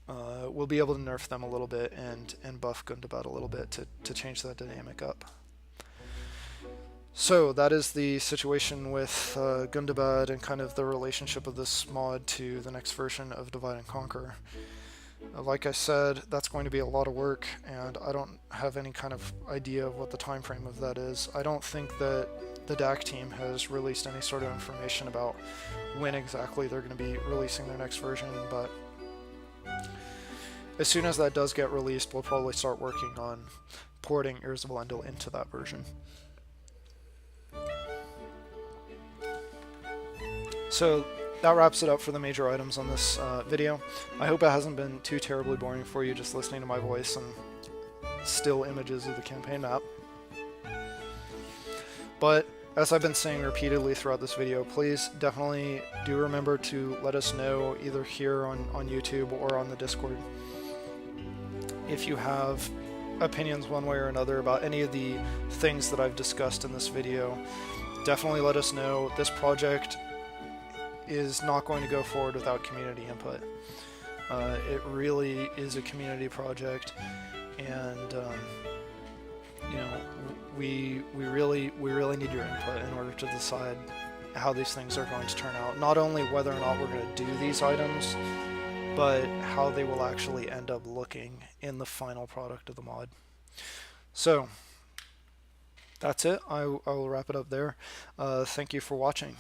Speaker 1: We'll be able to nerf them a little bit and buff Gundabad a little bit to change that dynamic up. So that is the situation with Gundabad and kind of the relationship of this mod to the next version of Divide and Conquer. Like I said, that's going to be a lot of work, and I don't have any kind of idea of what the time frame of that is. I don't think that the Dak team has released any sort of information about when exactly they're going to be releasing their next version, but as soon as that does get released, we'll probably start working on porting Heirs of Elendil into that version. So that wraps it up for the major items on this video. I hope it hasn't been too terribly boring for you just listening to my voice and still images of the campaign map. But as I've been saying repeatedly throughout this video, please definitely do remember to let us know either here on YouTube or on the Discord if you have opinions one way or another about any of the things that I've discussed in this video. Definitely let us know. This project is not going to go forward without community input. It really is a community project, and you know, we really need your input in order to decide how these things are going to turn out. Not only whether or not we're going to do these items, but how they will actually end up looking in the final product of the mod. So that's it. I will wrap it up there. Thank you for watching.